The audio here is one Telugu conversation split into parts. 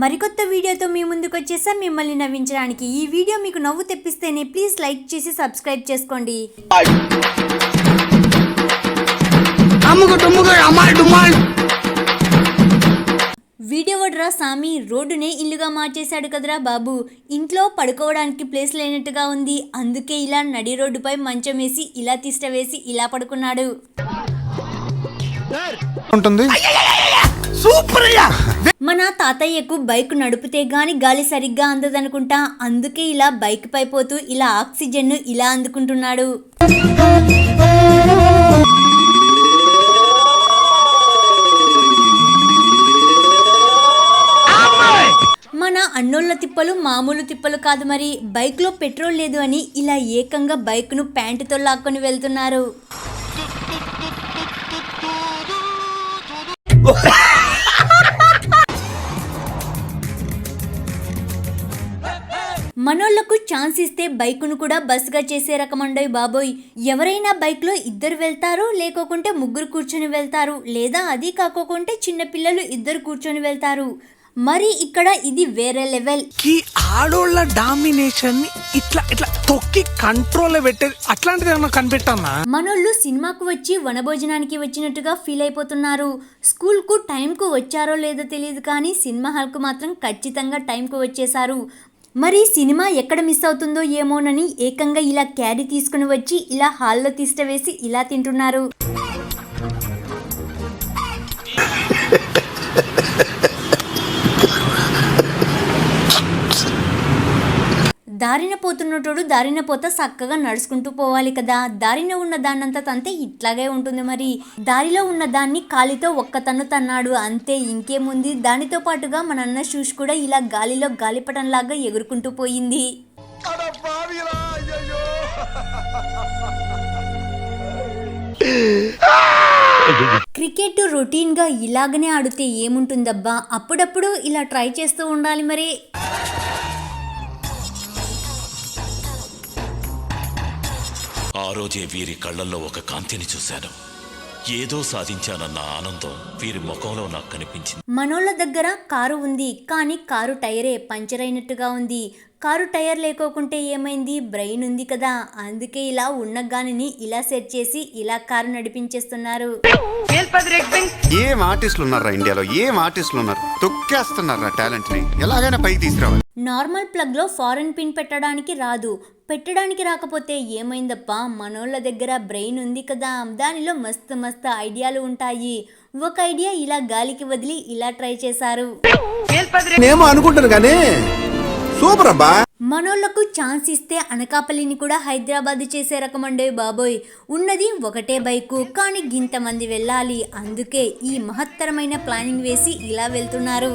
మరికొత్త వీడియోతో మీ ముందుకు వచ్చేసా మిమ్మల్ని నవ్వించడానికి. ఈ వీడియో మీకు నవ్వు తెప్పిస్తేనే ప్లీజ్ లైక్ చేసి సబ్స్క్రైబ్ చేసుకోండి. వీడియో వడ్రా సామి రోడ్డునే ఇల్లుగా మార్చేశాడు కదరా బాబు. ఇంట్లో పడుకోవడానికి ప్లేస్ లేనట్టుగా ఉంది. అందుకే ఇలా నడి రోడ్డుపై మంచం వేసి ఇలా తిష్ట వేసి ఇలా పడుకున్నాడు. మన తాతయ్యకు బైక్ నడిపితే గాని గాలి సరిగ్గా అందదనుకుంటా. అందుకే ఇలా బైక్ పై పోతూ ఇలా ఆక్సిజన్ ను ఇలా అందుకుంటున్నాడు. మన అన్నోళ్ళ తిప్పలు మామూలు తిప్పలు కాదు మరి. బైక్ లో పెట్రోల్ లేదు అని ఇలా ఏకంగా బైక్ ను ప్యాంటుతో లాక్కొని వెళ్తున్నారు. మనోళ్లకు ఛాన్స్ ఇస్తే బైకును కూడా బస్సుగా చేసే రకమండోయ్ బాబోయ్. ఎవరైనా బైక్ లో ఇద్దరు వెళ్తారు, లేకోకుంటే ముగ్గురు కూర్చొని వెళ్తారు, లేదా అది కాకోకుంటే చిన్న పిల్లలు ఇద్దరు కూర్చొని వెళ్తారు. మరి ఇక్కడ ఇది వేరే లెవెల్. ఆడోళ్ళ డామినేషన్ ఇట్లా ఇట్లా తొక్కి కంట్రోల్ పెట్టేది అట్లాంటిది ఏమన్నా కనిపెట్టన్నా? మనోళ్ళు సినిమాకు వచ్చి వనభోజనానికి వచ్చినట్టుగా ఫీల్ అయిపోతున్నారు. స్కూల్ కు టైం కు వచ్చారో లేదో తెలియదు కానీ సినిమా హాల్ కు మాత్రం ఖచ్చితంగా టైం కు వచ్చేసారు. మరి సినిమా ఎక్కడ మిస్ అవుతుందో ఏమోనని ఏకంగా ఇలా క్యారీ తీసుకుని వచ్చి ఇలా హాల్లో తిష్ట వేసి ఇలా తింటున్నారు. దారిన పోతున్నటోడు దారిన పోతా చక్కగా నడుచుకుంటూ పోవాలి కదా. దారిన ఉన్న దాన్నంతా తంతే ఇట్లాగే ఉంటుంది మరి. దారిలో ఉన్న దాన్ని కాలితో ఒక్క తన్ను తన్నాడు అంతే, ఇంకేముంది. దానితో పాటుగా మన అన్న షూస్ కూడా ఇలా గాలిలో గాలిపటం లాగా ఎగురుకుంటూ పోయింది. క్రికెట్ రొటీన్ గా ఇలాగనే ఆడితే ఏముంటుందబ్బా, అప్పుడప్పుడు ఇలా ట్రై చేస్తూ ఉండాలి మరి. ఆ రోజే వీరి కళ్ళల్లో ఒక కాంతిని చూశాను. ఏదో సాధించానన్న ఆనందం వీరి ముఖంలో నాకు కనిపించింది. మనోళ్ళ దగ్గర కారు ఉంది, కానీ కారు టైరే పంచర్ అయినట్టుగా ఉంది. కారు టైర్ లేకోకుంటే ఏమైంది, బ్రెయిన్ ఉంది కదా. అందుకే ఇలా ఉన్న గానిని ఇలా సెట్ చేసి ఇలా కారు నడిపించేస్తున్నారు. ఏం ఆర్టిస్టులు ఉన్నారా ఇండియాలో, ఏం ఆర్టిస్టులు ఉన్నారు. తొక్కేస్తున్నారా టాలెంట్ ని, ఎలాగైనా పైకి తీసుకురావాలి. నార్మల్ ప్లగ్ లో ఫారెన్ పిన్ పెట్టడానికి రాదు. పెట్టడానికి రాకపోతే ఏమైందప్పా, మనోళ్ళ దగ్గర బ్రెయిన్ ఉంది కదా, దానిలో మస్తు మస్తు ఐడియాలు ఉంటాయి. ఒక ఐడియా ఇలా గాలికి వదిలి ఇలా ట్రై చేశారు. అనుకుంటాను కానీ సూపర్ అబ్బా. మనోళ్లకు ఛాన్స్ ఇస్తే అనకాపల్లిని కూడా హైదరాబాద్ చేసే రకమండే బాబోయ్. ఉన్నది ఒకటే బైకు, కానీ గింతమంది వెళ్ళాలి. అందుకే ఈ మహత్తరమైన ప్లానింగ్ వేసి ఇలా వెళ్తున్నారు.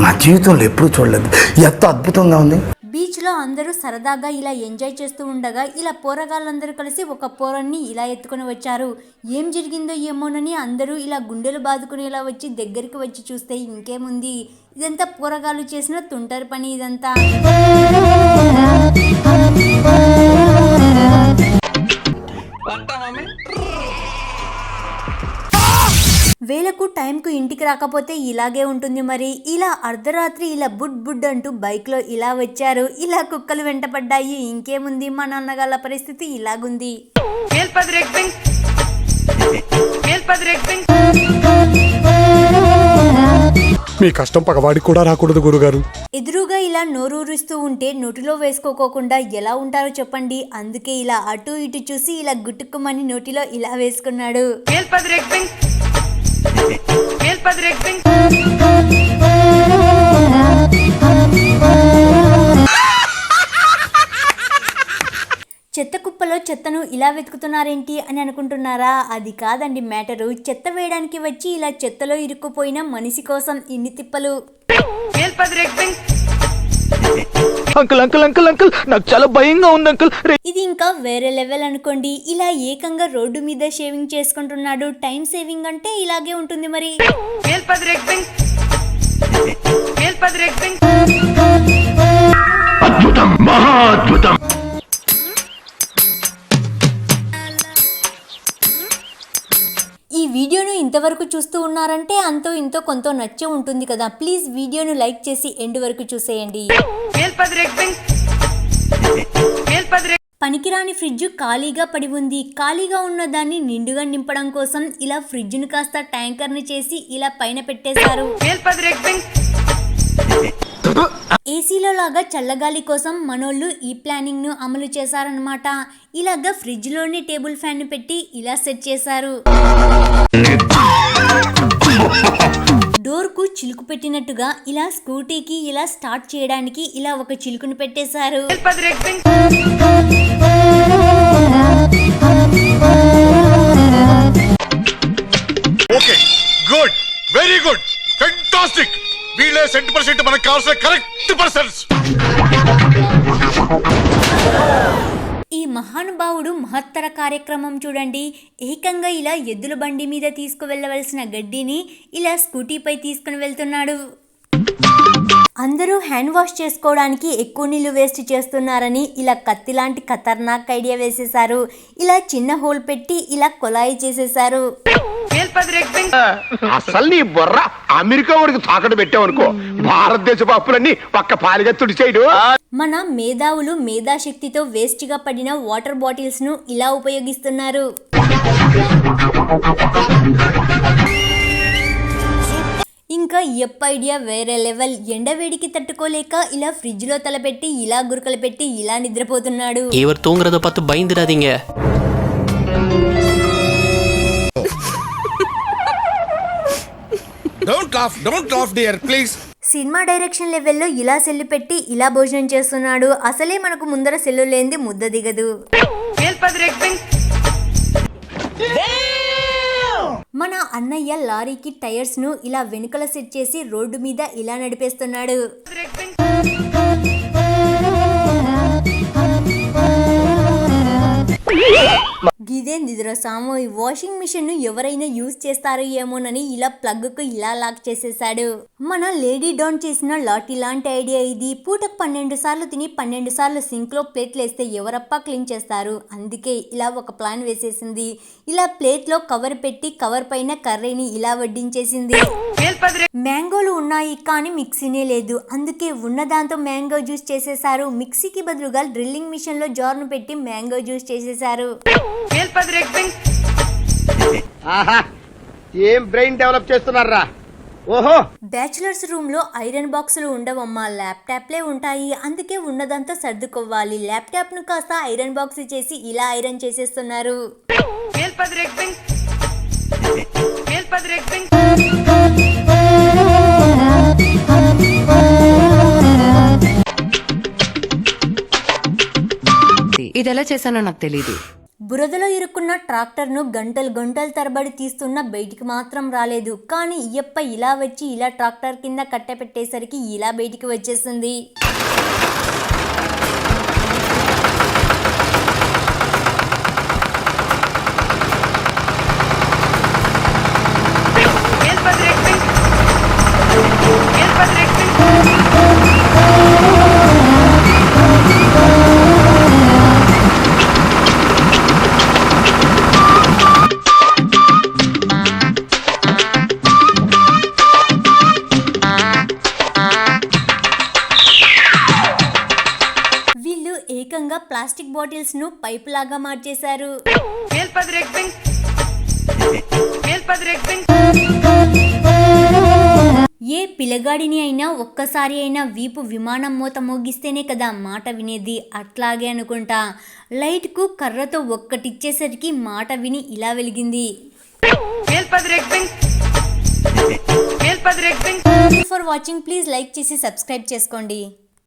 నా జీవితంలో ఎప్పుడు చూడలేదు, ఎంత అద్భుతంగా ఉంది. బీచ్ లో అందరూ సరదాగా ఇలా ఎంజాయ్ చేస్తూ ఉండగా ఇలా పోరగాళ్ళందరూ కలిసి ఒక పోరన్ని ఇలా ఎత్తుకుని వచ్చారు. ఏం జరిగిందో ఏమోనని అందరూ ఇలా గుండెలు బాదుకునేలా వచ్చి దగ్గరికి వచ్చి చూస్తే ఇంకేముంది, ఇదంతా పోరగాళ్ళు చేసిన తుంటరి పని ఇదంతా. వేలకు టైంకు ఇంటికి రాకపోతే ఇలాగే ఉంటుంది మరి. ఇలా అర్ధరాత్రి ఇలా బుడ్ బుడ్ అంటూ బైక్లో ఇలా వచ్చారు. ఇలా కుక్కలు వెంటపడ్డాయి. ఇంకేముంది, మా నాన్నగాళ్ళ పరిస్థితి ఇలాగుంది. మీ కష్టం పగవాడికి కూడా రాకూడదు గురుగారు. ఎదురుగా ఇలా నోరూరుస్తూ ఉంటే నోటిలో వేసుకోకోకుండా ఎలా ఉంటారో చెప్పండి. అందుకే ఇలా అటు ఇటు చూసి ఇలా గుట్టుకుమని నోటిలో ఇలా వేసుకున్నాడు. చెత్త కుప్పలో చెత్తను ఇలా వెతుకుతున్నారేంటి అని అనుకుంటున్నారా? అది కాదండి మ్యాటరు. చెత్త వేయడానికి వచ్చి ఇలా చెత్తలో ఇరుక్కుపోయిన మనిషి కోసం ఇన్ని తిప్పలు. అంకుల్ అంకుల్ అంకుల్ అంకుల్ నాకు చాలా భయంగా ఉంది అంకుల్. ఇది ఇంకా వేరే లెవెల్ అనుకోండి. ఇలా ఏకంగా రోడ్డు మీద షేవింగ్ చేసుకుంటున్నాడు. టైం సేవింగ్ అంటే ఇలాగే ఉంటుంది మరి. అద్భుతం, మహా అద్భుతం. ఈ వీడియోను ఇంతవరకు చూస్తూ ఉన్నారంటే అంతో ఇంతో కొంత నచ్చే ఉంటుంది కదా. ప్లీజ్ వీడియోను లైక్ చేసి ఎండ్ వరకు చూసేయండి. పనికిరాని ఫ్రిడ్జ్ ఖాళీగా పడి ఉంది. ఖాళీగా ఉన్న దాన్ని నిండుగా నింపడం కోసం ఇలా ఫ్రిడ్జ్ను కాస్త ట్యాంకర్ని చేసి ఇలా పైన పెట్టేశారు. ఏసీలో లాగా చల్లగాలి కోసం మనోళ్ళు ఈ ప్లానింగ్ ను అమలు చేశారనమాట. ఇలాగా ఫ్రిడ్జ్ లోనే టేబుల్ ఫ్యాన్ ను పెట్టి ఇలా సెట్ చేశారు. డోర్ కు చిలుకు పెట్టినట్టుగా ఇలా స్కూటీకి ఇలా స్టార్ట్ చేయడానికి ఇలా ఒక చిలుకును పెట్టేశారు. Okay, good, very good, fantastic. వీళ్ళే 100% మనకు కావాల్సిన కరెక్ట్ పర్సన్స్. ఈ మహానుభావుడు మహత్తర కార్యక్రమం చూడండి. ఏకంగా ఇలా ఎద్దుల బండి మీద తీసుకువెళ్ళవలసిన గడ్డిని ఇలా స్కూటీపై తీసుకుని వెళ్తున్నాడు. అందరూ హ్యాండ్ వాష్ చేసుకోవడానికి ఎక్కువ నీళ్లు వేస్ట్ చేస్తున్నారని ఇలా కత్తి లాంటి ఖతర్నాక్ ఐడియా వేసేశారు. ఇలా చిన్న హోల్ పెట్టి ఇలా కొలాయి చేసేశారు. అసలు నీ బుర్ర అమెరికా వాడికి తాకట్టు పెట్టావనుకో, భారతదేశపు అప్పులన్నీ పక్క పాలిగా తుడిచేయడు. మన మేధావులు మేధాశక్తితో వేస్ట్ గా పడిన వాటర్ బాటిల్స్ ను ఇలా ఉపయోగిస్తున్నారు. ఇంకా ఎప్ ఐడియా వేరే లెవెల్. ఎండవేడికి తట్టుకోలేక ఇలా ఫ్రిడ్జ్ లో తలపెట్టి ఇలా గురకలు పెట్టి ఇలా నిద్రపోతున్నాడు. இவர் தூங்குறத பார்த்து பயந்துடாதீங்க. Don't laugh dear please. Cinema direction లెవెల్లో ఇలా సెల్లు పెట్టి ఇలా భోజనం చేస్తున్నాడు. అసలే మనకు ముందర సెల్లు లేనిది ముద్ద దిగదు. మన అన్నయ్య లారీకి టైర్స్ ను ఇలా వెనుకల సెట్ చేసి రోడ్డు మీద ఇలా నడిపేస్తున్నాడు. గిదేందిరా సామో, ఈ వాషింగ్ మిషన్ ను ఎవరైనా యూజ్ చేస్తారో ఏమోనని ఇలా ప్లగ్ కు ఇలా లాక్ చేసేసాడు. మన లేడీ డాన్ చేసిన లాటి లాంటి ఐడియా ఇది. పూటకు 12 సార్లు తిని 12 సార్లు సింక్ లో ప్లేట్లు వేస్తే ఎవరప్పా క్లీన్ చేస్తారు. అందుకే ఇలా ఒక ప్లాన్ వేసేసింది. ఇలా ప్లేట్ లో కవర్ పెట్టి కవర్ పైన కర్రీని ఇలా వడ్డించేసింది. మ్యాంగోలు ఉన్నాయి కానీ మిక్సీనే లేదు. అందుకే ఉన్న దాంతో మ్యాంగో జ్యూస్ చేసేసారు. మిక్సీకి బదులుగా డ్రిల్లింగ్ మిషన్ లో జార్ ను పెట్టి మ్యాంగో జ్యూస్ చేసేసారు. ఆహా, ఏం బ్రెయిన్ డెవలప్ చేస్తున్నారా. ఓహో, బ్యాచులర్స్ రూమ్ లో ఐరన్ బాక్సులు ఉండవమ్మా, ల్యాప్టాప్లే ఉంటాయి. అందుకే ఉన్నదంతా సర్దుకోవాలి. ల్యాప్టాప్ ను కాస్త ఐరన్ బాక్స్ చేసి ఇలా ఐరన్ చేసేస్తున్నారు. ఇది ఎలా చేశానో నాకు తెలీదు. బురదలో ఇరుక్కున్న ట్రాక్టర్ ను గంటలు గంటలు తరబడి తీస్తున్న బయటికి మాత్రం రాలేదు. కానీ ఇయ్యప్ప ఇలా వచ్చి ఇలా ట్రాక్టర్ కింద కట్టెపెట్టేసరికి ఇలా బయటికి వచ్చేసింది. ఏకంగా ప్లాస్టిక్ బాటిల్స్ ను పైప్ లాగా మార్చేశారు. ఏ పిల్లగాడిని అయినా ఒక్కసారి అయినా వీపు విమానం మోత మోగిస్తేనే కదా మాట వినేది. అట్లాగే అనుకుంటా. లైట్ కు కర్రతో ఒక్కటిచ్చేసరికి మాట విని ఇలా వెలిగింది. ఫర్ వాచింగ్, ప్లీజ్ లైక్ చేసి సబ్స్క్రైబ్ చేసుకోండి.